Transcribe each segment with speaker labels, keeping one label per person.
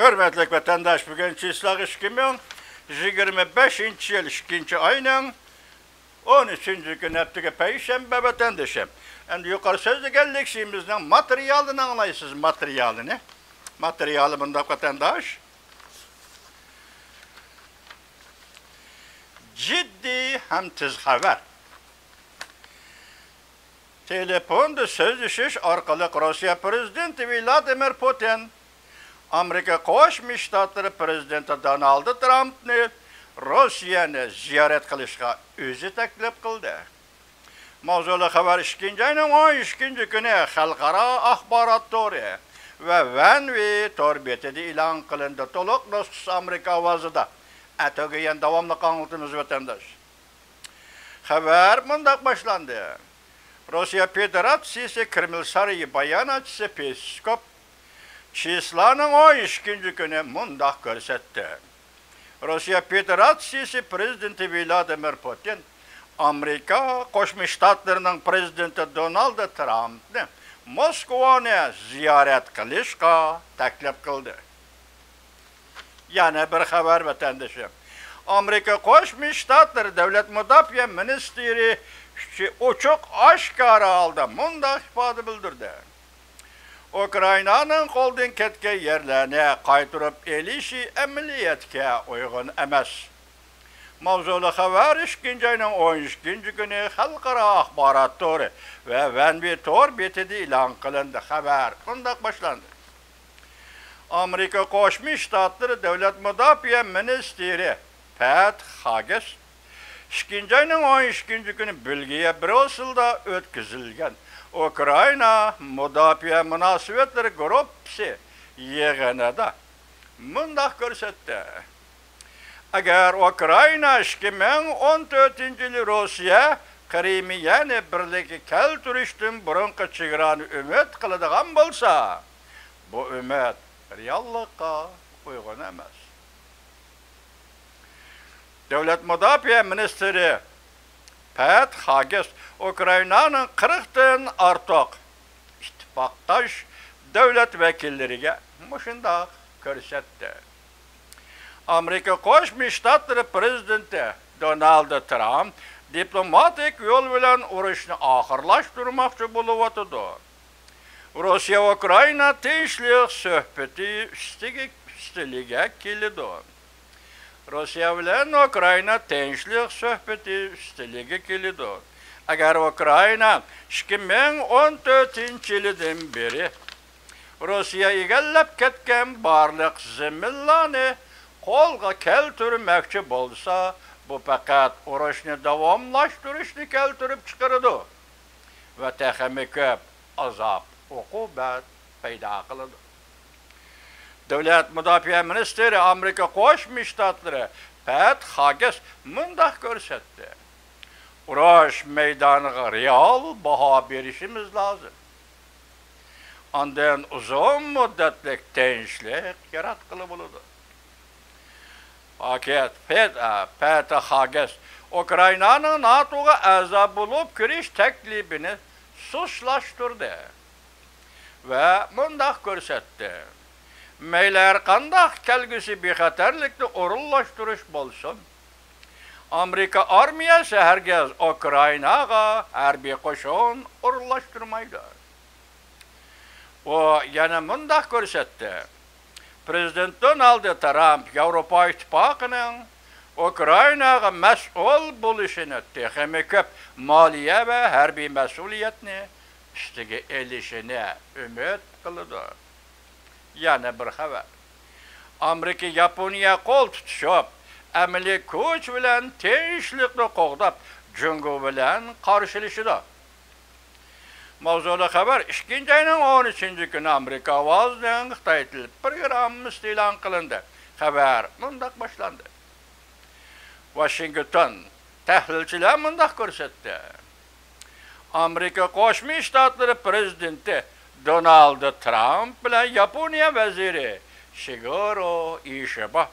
Speaker 1: Hürmetli vatandaş, bugün çislak 2025 yıl 2. ayının 13. gün hepteki Perşembe vatandaşım. Yani yukarı sözde geldik şeyimizden materyalini anlayısınız, materyalini. Materyali bunda vatandaş. Ciddi hem tez haber. Telefonda sözleşiş arkalık Rusya Prezidenti Vladimir Putin, Amerika Qo'shma Shtatlari Prezidenti Donald Trumpni Rossiyani ziyorat qilishga o'zi taklif qildi. Mavzuli xabar 2. ayning 12. kuni xalqaro axborot to'ri va Vanvi tor betida e'lon qilindi. To'liq nusxasi Amerika ovozida. Atog'yan davomli anlatımız vatandaş. Xabar mundaq boshlandi. Rossiya Federatsiyasi Kreml Sarayı bayonotchisi Peskov chislaning 12. kuni mundaq ko'rsatdi. Rossiya Federatsiyasi Prezidenti Vladimir Putin Amerika Qo'shma Shtatlarining prezidenti Donald Trumpni Moskvani ziyorat qilishga taklif qildi. Yana bir xabar vatandaşım. Amerika Qo'shma Shtatlari Davlat Mudofaa Ministri ochiq oshkora holda mundaq ifoda bildirdi. Ukrainaning qo'ldan ketgan yerlarni qaytarib elishi amaliyotga uyg'un emas. Mavzuli xabar 2. ayning 12. kuni xalqaro axborot to'ri va Vanvi tor betida e'lon qilindi. Xabar mundaq boshlandi. Amerika Qo'shma Shtatlari Davlat Mudofaa Ministri Pat Hages 2. ayning 12. kuni Belgiya Brusselda o'tkazilgan Ukraina Mudofaa munosabatlari guruhi yig'inida mundaq ko'rsatdi. Agar Ukraina 2014-yil Rossiya Krimiyani birlikka keltirishdan burunqi chegarani umid qiladigan bo'lsa, bu umid reallikqa uyg'un emas. Davlat Mudofaa Ministri Pat Hages Ukrainaning 40 dan ortiq ittifoqdosh davlat vakillariga shunday ko'rsatdi. Amerika Qo'shma Shtatlari Prezidenti Donald Trump diplomatik yo'l bilan urushni oxirlashtirmoqchi bo'layotdi. Rossiya Ukraina tinchlik suhbati ustiga keldi. Rossiya bilan Ukraina tinchlik suhbati ustiga keldi. Agar Ukraina 2014-yildan beri Rossiya egallab ketgan barliq zaminlarni qo'lga keltirmoqchi bo'lsa, bu faqat urushni davomlashtirishni keltirib chiqaradi va texmi ko'p azob, uqubat paydo qiladi. Davlat Mudofaa Ministri Amerika Qo'shma Shtatlari Pat Hages mundaq ko'rsatdi. Urush maydoniga real baho berishimiz lozim. Ondan uzun muddatlik tinchlik yaratqili bo'ladi. Fakat Pat Hages Ukrainaning NATOga a'zo bo'lib kirish taklifini sustlashtirdi va mundaq ko'rsatdi. Maylar qandaq kelgusi bexatarlikni o'rinlashtirish bo'lsin, Amerika armiyasi hargiz Ukrainaga harbiy qo'shin o'rinlashtirmaydi. U yana mundaq ko'rsatdi. Prezident Donald Trump Yevropa Ittifoqining Ukrainaga mas'ul bo'lishini, texmi ko'p moliya va harbiy mas'uliyatni ustiga elishini umid qildi. Yana bir xabar. Amerika Yaponiya qo'l tutishib, amaliy kuch bilan tinchlikni qo'g'dab, jungo bilan qarshilashida. Mavzuli xabar 2. ayning 13. kuni Amerika ovozining Xitoy tili programmasi e'lon qilindi. Xabar mundaq boshlandi. Washington tahlilchilar mundaq ko'rsatdi. Amerika Qo'shma Shtatlari Prezidenti Donald Trump bilan Yaponiya vaziri Shigeru Ishiba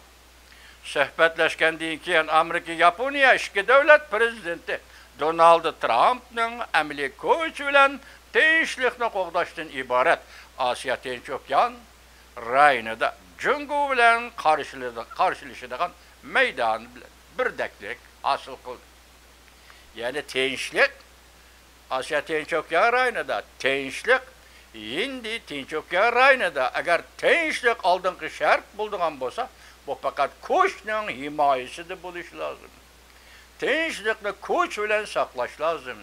Speaker 1: suhbatlashgandan keyin Amerika Yaponiya ikki davlat prezidenti Donald Trumpning amaliy kuch bilan tinchlikni qo'g'dashdan iborat Osiyo Tinch okean rayonida Cungo bilen karşılaşıdığın meydan bilen birdeklik asıl kıldı. Yani tinçlik, Asya Tinç Okyanı'nda tinçlik, Hindi Tinç Okyanı'da eğer tinçlik aldığın şart bulduğun bolsa, bu fakat kuçның himayesi de buluş lazım. Tinçlikni kuç bilen saklaş lazım.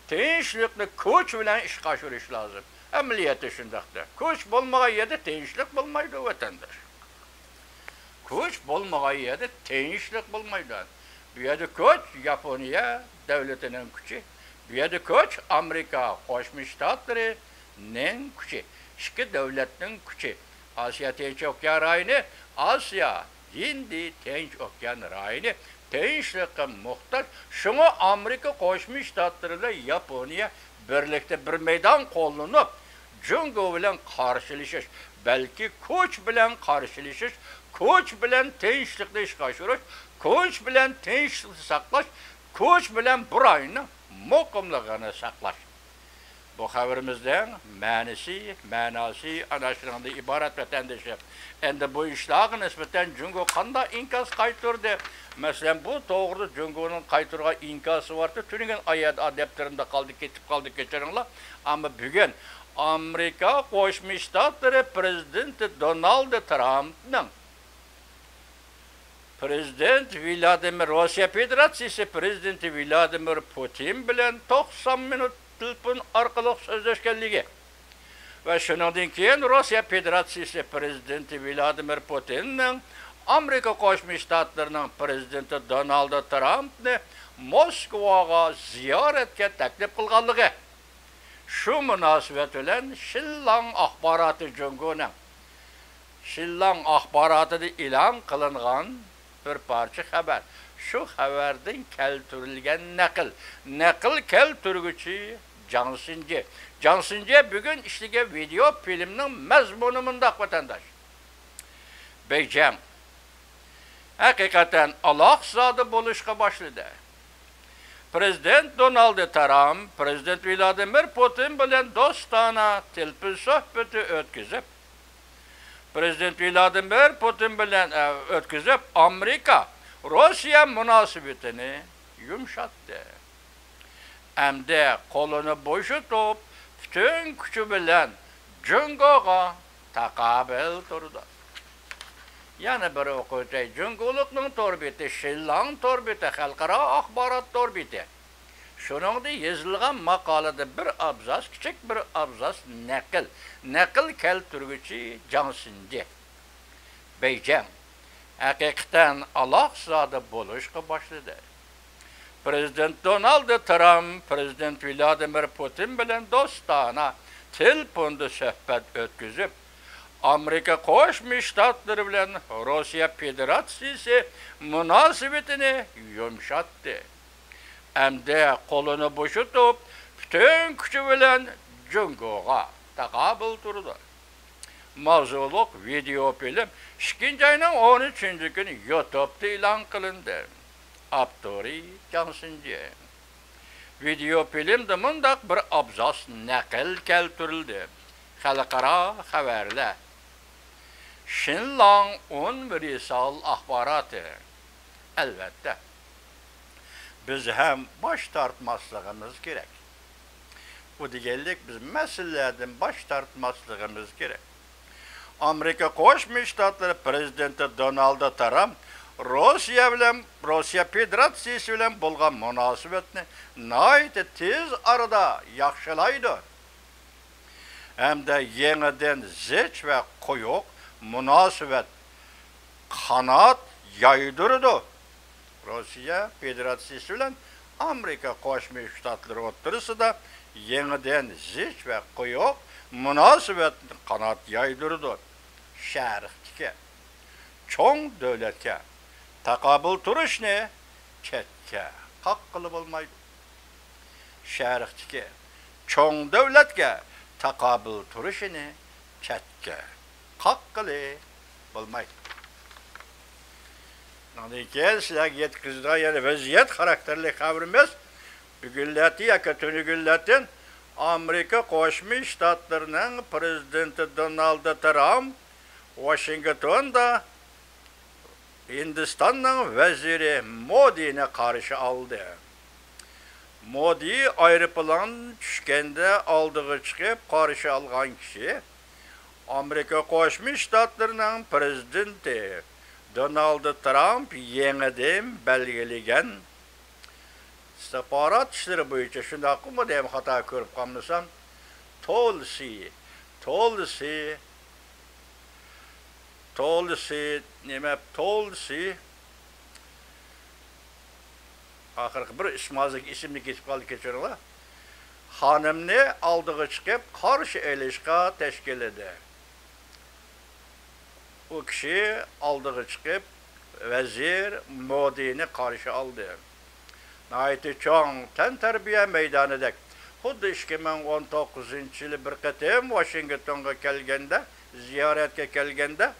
Speaker 1: Tinçlikni kuç bilen iş kaşırış lazım. Emniyeti şundaqda. Kuç bolmagan yerde tinçlik bolmaydı vatandaş. Kuç bolmagan yerde tinçlik bolmaydı. Bu yerde kuç Yaponiya devletinin kuçu. Bu yerde kuç Amerika Qo'shma Shtatlarining kuçu. İki devletinin kuçu. Asya Tinç Okyan rayoni, Asya, Hindi Tinç Okyan rayoni tinçlikka muhtaç. Şunu Amerika Qo'shma Shtatlari ile Yaponiya birlikte bir meydan qo'llanıp Cungo bilen karşılaşış, belki kuç bilen karşılaşış, kuç bilen tinçlikni iş kaşırış, kuç bilen tinçlikni saklaş, kuç bilen burayının muqimligini saklaş. Bu haberimizden manası anlaşılığında ibaret vatandaşı. Endi bu işlerine nispeten Cungo qanda inkas qaytırdı. Mesela bu doğru Cungo'nun qaytırga inkası vardı. Tüningen ayet adeplerinde ketip kaldı geçerenler. Ama bugün Amerika Qo'shma Shtatlari prezidenti Donald Trump'ning Prezident Rossiya Federatsiyasi prezidenti Vladimir Putin bilan 90 minut telefon orqali so'zlashganligi va shundan keyin Rossiya Federatsiyasi prezidenti Vladimir Putinning Amerika Qo'shma Shtatlarining prezidenti Donald Trumpni Moskvaga ziyoratga taklif qilganligi. Şu münasebet bilen Şillang axboroti Jungo'ning Şillang axborotida e'lon qilingan bir parça xabar. Şu xabardan keltirilgan naql keltirguchi Jiang Xinji bugün ishlagan video filmning mazmuni mundaq vatandaş. Beijing haqiqatan alohzada bo'lishga boshladi. Prezident Donald Trump, Prezident Vladimir Putin bilan do'stona telefon suhbati o'tkazib, Prezident Vladimir Putin bilan o'tkazib, Amerika Rossiya munosabatini yumshatdi. Hamda qo'lini bo'shatib, butun kuchi bilan Jungoga taqobil turdi. Yana bir o'quvchi Jungolikning to'rbeti, Shillang to'rbeti, xalqaro axborot to'rbeti. Shuningda yozilgan maqolada bir abzas, kichik bir abzas naql keltirguchi Jiang Xinji. Beijing haqiqatan alohzada bo'lishga boshladi. Prezident Donald Trump, Prezident Vladimir Putin bilan do'stona telefonda suhbat o'tkazib, Amerika Qo'shma Shtatlari bilan Rossiya Federatsiyasi munosabatini yumshatdi. Hamda qo'lini bo'shatib, butun kuchi bilan Jungoga taqobil turdi. Mavzuliq video film 2-oyning 13-kuni YouTube'da e'lon qilindi. Avtori Jiang Xinji. Video filmda mundaq bir abzas naql keltirildi. Xalqaro xabarlar. Shillang universal axboroti. Albatta. Biz ham bosh tortmasligimiz kerak. Bu deganlik biz masalalardan bosh tortmasligimiz kerak. Amerika Qo'shma Shtatlari prezidenti Donald Trump Rossiya Federatsiyasi bilan bo'lgan munosabatni nihoyat tez arada yaxshilaydi. Hamda yangidan zich va quyuq munosabat qanot yaydirdi. Rossiya Federatsiyasi bilan Amerika Qo'shma Shtatlari o'rtasida yangidan zich va quyuq munosabatni qanot yaydirdi. Sharqga, cho'ng davlatga taqobil turishni chetga qilib bo'lmaydi. Sharqga, cho'ng davlatga taqobil turishini chetga qilib bo'lmaydi. Lekin sizlarga yetkazadigan yana vaziyat xarakterli xabarimiz bugunlati yoki tunugunlatin Amerika Qo'shma Shtatlarining prezidenti Donald Trump Washington'da Hindistan'ın veziri Modi'ne karşı aldı. Modi aeroplan düşkende aldığı çıkıp karşı algan kişi Amerika Qo'shma Shtatlarining prezidenti Donald Trump yeniden belgilegen istihbarat ishlari bo'yicha shundaqmi deb xato ko'rib qolmasam Tulsi axırki bir ismini ketib qoldi kechiringlar. Xonimni oldiga chiqib qarshi elishga tashkil edi. O kishi oldiga chiqib vazir Modi'ni qarshi oldi. Nayeti cho'ng tantarbiya maydonida xuddi 2019-yili bir qatim Washingtonga kelganda, ziyoratga kelganda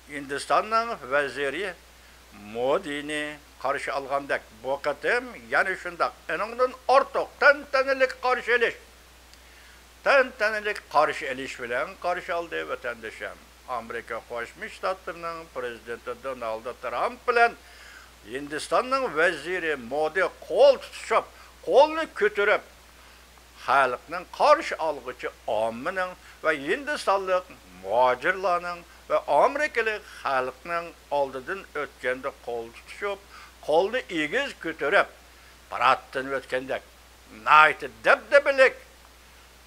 Speaker 1: Hindistonning vaziri Modi'ni qarshi algandek bu qatim yana shundaq uningdan ortiq tantanilik qarshi elish bilan qarshi oldi vatandoshim. Amerika Qo'shma Shtatlarining prezidenti Donald Trump bilan Hindistonning vaziri Modi qo'l tutishib, qo'lni ko'tarib xalqning qarshi olg'uchi ommaning va hindistonlik muhojirlarning ve Amerikalı xalqning oldidan o'tganda qo'l tutishib, qo'lni egiz ko'tarib, paraddan o'tgandek nayt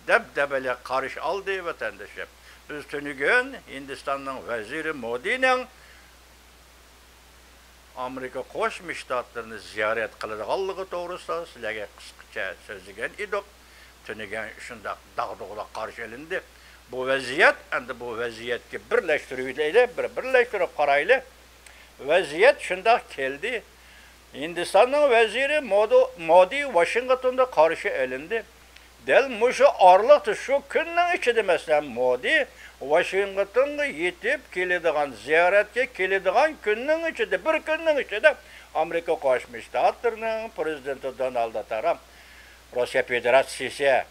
Speaker 1: dabdabali qarshi oldi vatandoshim. Biz tunugun Hindistonning vaziri Modi'ning Amerika Qo'shma Shtatlarini ziyorat qiladiganligi to'g'risida sizlarga qisqacha so'zlagan edik. Tunugun shundaq dag'dug'lar qarshi olindi. Bu vaziyat, endi bu vaziyatga birlashtirib qarayli. Vaziyat shundaq keldi. Hindistonning vaziri Modi Washingtonda qarshi olindi. Del mushu orliqda shu kunning ichida masalan Modi Washingtonga yetib keladigan, ziyoratga keladigan kunning ichida, bir kunning ichida Amerika Qo'shma Shtatlarining prezidenti Donald Trump Rossiya Federatsiyasi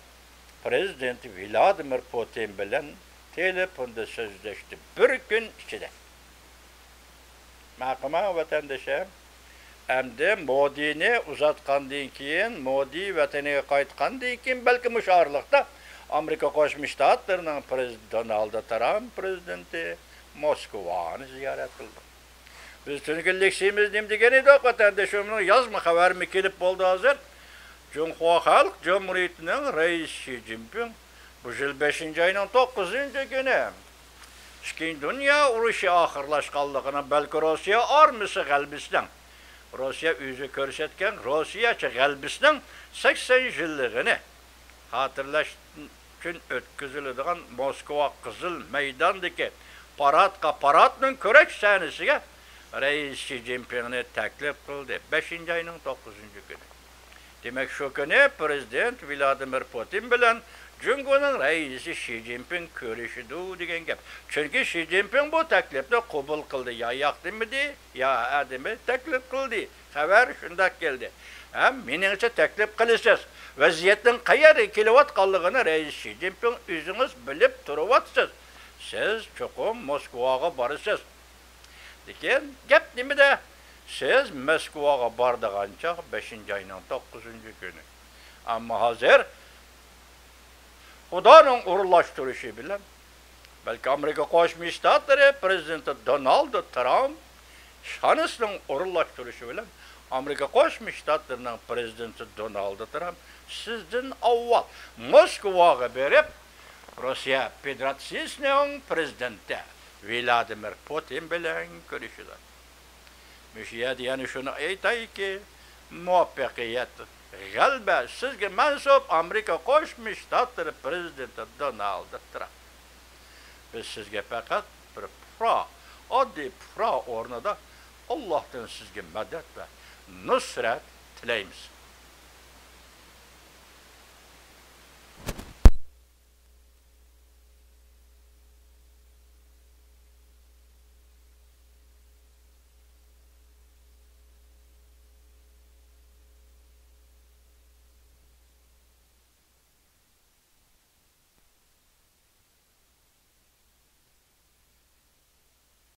Speaker 1: prezidenti Vladimir Putin bilan telefonda so'zlashdi bir kun ichida. Maqama vatandoshim, endi Modi'ni uzatgandan keyin, Modi vataniga qaytgandan keyin balki musharliqda Amerika Qo'shma Shtatlarining prezidenti Donald Trump prezidenti Moskvani ziyorat qildi. Biz tunukunliksimiz nim degan edik vatandoshimning yozma xabarmi kelib bo'ldi hozir. Cumhuriyet Halk Cumhuriyeti'nin reisi Xi Jinping bu yıl 5-ayının 9-günü İkinci Dünya Uruşu ahırlaşqanlığına belki Rusya armisi qalbisinden Rusya yüzü körsetken Rusyaçı qalbisinden 80 yıllığını hatırlaş üçün ötküzülüdüğün Moskva Kızıl Meydan'daki paradның körek sahnesiga reis Xi Jinping'ni taklif kıldı 5-ayının 9-günü. Demek şu günü prezident Vladimir Putin bilen Cumhuriyet'in reisi Xi Jinping görüşüdü degan gap. Çünkü Xi Jinping bu teklifni qabul qildi. Ya yaqdimidi, ya adimi teklif qildi. Xabar shundak keldi. Hem meningcha teklif qilasiz. Vaziyatning qayerga kelayotganligini reis Xi Jinping o'zingiz bilib turibsiz. Siz cho'qim Moskvaga borasiz. Degan gap nimada? Siz Moskvaga bordigancha 5-ayning 9-günü. Ama hazır Xudoning urlashtirishi bilan balki Amerika Qo'shma Shtatlari prezidenti Donald Trump shonasining urlashtirishi bilan Amerika Qo'shma Shtatlarining prezidenti Donald Trump sizdan avval Moskvaga berib Rossiya Federatsiyasining prezidenti Vladimir Putin bilan ko'rishdilar. Müşiyat yani şunu aytayki, muvaffaqiyat, g'alaba sizga mansub Amerika Qo'shma Shtatlari prezidenti Donald Trump. Biz sizga faqat bir oddiy o'rnida Allohdan sizga madad va nusrat tilaymiz.